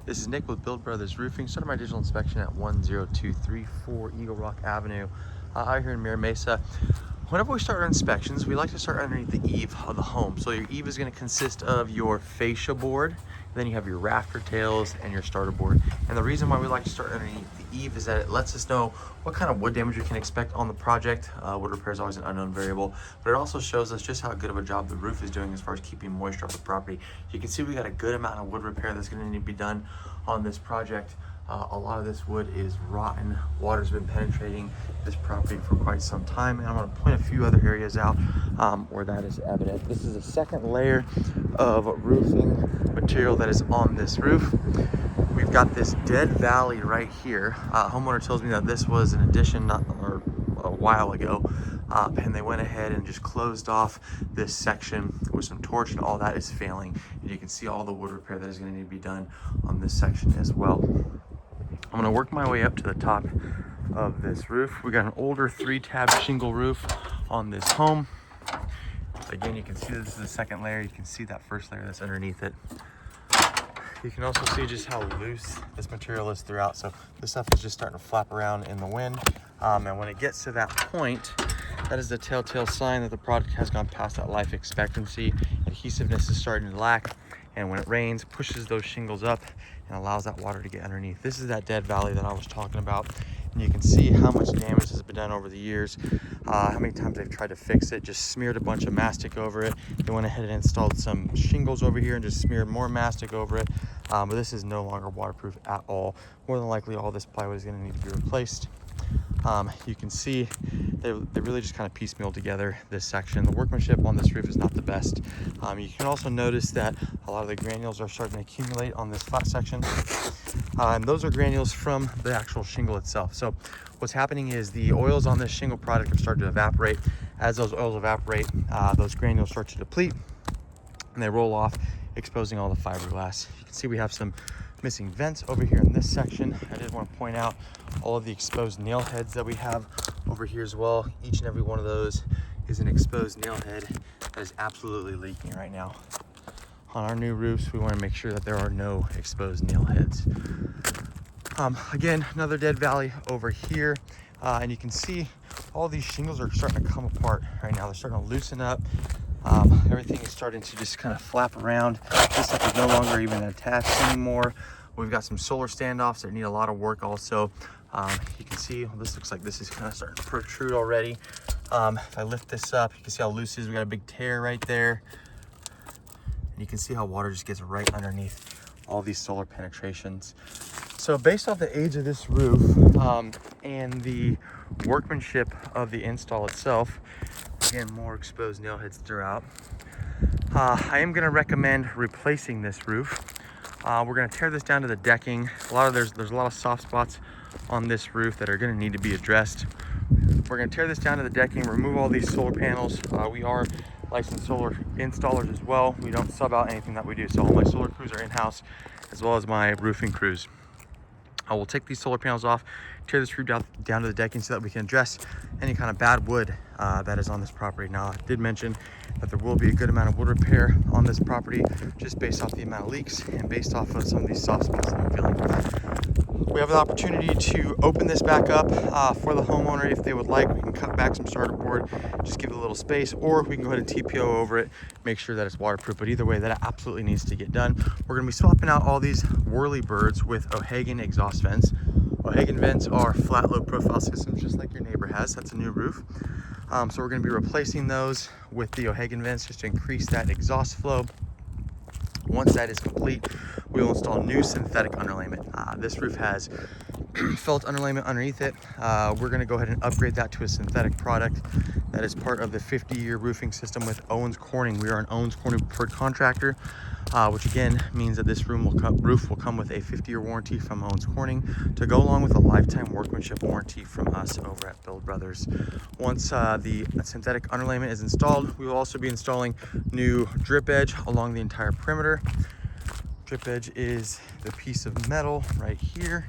This is Nick with Build Brothers Roofing. Started my digital inspection at 10234 Eagle Rock Avenue out here in Mira Mesa. Whenever we start our inspections, we like to start underneath the eave of the home. So your eave is going to consist of your fascia board, then you have your rafter tails and your starter board. And the reason why we like to start underneath the eave is that it lets us know what kind of wood damage we can expect on the project. Wood repair is always an unknown variable, but it also shows us just how good of a job the roof is doing as far as keeping moisture off the property. You can see we got a good amount of wood repair that's going to need to be done on this project. A lot of this wood is rotten. Water's been penetrating this property for quite some time, and I'm going to point a few other areas out where that is evident. This is a second layer of roofing material that is on this roof. We've got this dead valley right here. Homeowner tells me that this was an addition a while ago, and they went ahead and just closed off this section with some torch, and all that is failing. And you can see all the wood repair that is going to need to be done on this section as well. I'm going to work my way up to the top of this roof. We got an older 3-tab shingle roof on this home. Again, you can see this is the second layer. You can see that first layer that's underneath it. You can also see just how loose this material is throughout. So this stuff is just starting to flap around in the wind. And when it gets to that point, that is the telltale sign that the product has gone past that life expectancy. Adhesiveness is starting to lack. And when it rains, pushes those shingles up and allows that water to get underneath. This is that dead valley that I was talking about. And you can see how much damage has been done over the years, how many times they've tried to fix it, just smeared a bunch of mastic over it. They went ahead and installed some shingles over here and just smeared more mastic over it. But this is no longer waterproof at all. More than likely, all this plywood is going to need to be replaced. You can see they really just kind of piecemeal together this section. The workmanship on this roof is not the best. You can also notice that a lot of the granules are starting to accumulate on this flat section. And those are granules from the actual shingle itself. So what's happening is the oils on this shingle product have started to evaporate. As those oils evaporate, those granules start to deplete and they roll off, exposing all the fiberglass. You can see we have some missing vents over here in this section. I did want to point out all of the exposed nail heads that we have over here as well. Each and every one of those is an exposed nail head that is absolutely leaking right now. On our new roofs, we want to make sure that there are no exposed nail heads. Again, another dead valley over here. And you can see all these shingles are starting to come apart right now. They're starting to loosen up. Everything is starting to just kind of flap around. This stuff is no longer even attached anymore. We've got some solar standoffs that need a lot of work also. You can see, well, this looks like this is kind of starting to protrude already. If I lift this up, you can see how loose it is. We got a big tear right there. And you can see how water just gets right underneath all these solar penetrations. So based off the age of this roof and the workmanship of the install itself, again, more exposed nail heads throughout, I am going to recommend replacing this roof. We're going to tear this down to the decking. There's a lot of soft spots on this roof that are going to need to be addressed. We're going to tear this down to the decking, remove all these solar panels. We are licensed solar installers as well. We don't sub out anything that we do. So all my solar crews are in-house, as well as my roofing crews. I will take these solar panels off, tear this roof down to the decking so that we can address any kind of bad wood that is on this property. Now, I did mention that there will be a good amount of wood repair on this property just based off the amount of leaks and based off of some of these soft spots that I'm feeling. We have the opportunity to open this back up for the homeowner if they would like. We can cut back some starter board, just give it a little space, or we can go ahead and TPO over it, make sure that it's waterproof. But either way, that absolutely needs to get done. We're going to be swapping out all these Whirlybirds with O'Hagan exhaust vents. O'Hagan vents are flat low profile systems, just like your neighbor has. That's a new roof. So we're going to be replacing those with the O'Hagan vents just to increase that exhaust flow. Once that is complete, we will install new synthetic underlayment. This roof has felt underlayment underneath it. We're going to go ahead and upgrade that to a synthetic product that is part of the 50-year roofing system with Owens Corning. We are an Owens Corning preferred contractor, which again means that this roof will come with a 50-year warranty from Owens Corning to go along with a lifetime workmanship warranty from us over at Build Brothers. Once the synthetic underlayment is installed, we will also be installing new drip edge along the entire perimeter. Drip edge is the piece of metal right here.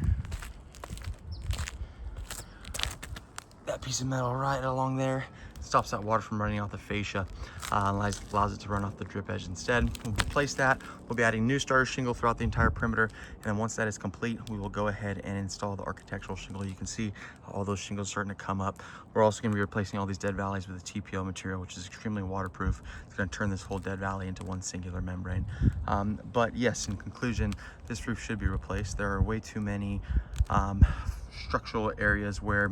That piece of metal right along there stops that water from running off the fascia, allows it to run off the drip edge instead. We'll replace that. We'll be adding new starter shingle throughout the entire perimeter, and then once that is complete, we will go ahead and install the architectural shingle. You can see all those shingles starting to come up. We're also going to be replacing all these dead valleys with a TPO material, which is extremely waterproof. It's going to turn this whole dead valley into one singular membrane. But yes, in conclusion, this roof should be replaced. There are way too many structural areas where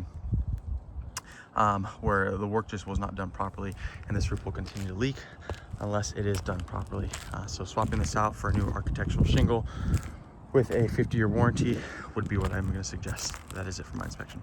the work just was not done properly, and this roof will continue to leak unless it is done properly. So swapping this out for a new architectural shingle with a 50-year warranty would be what I'm going to suggest. That is it for my inspection.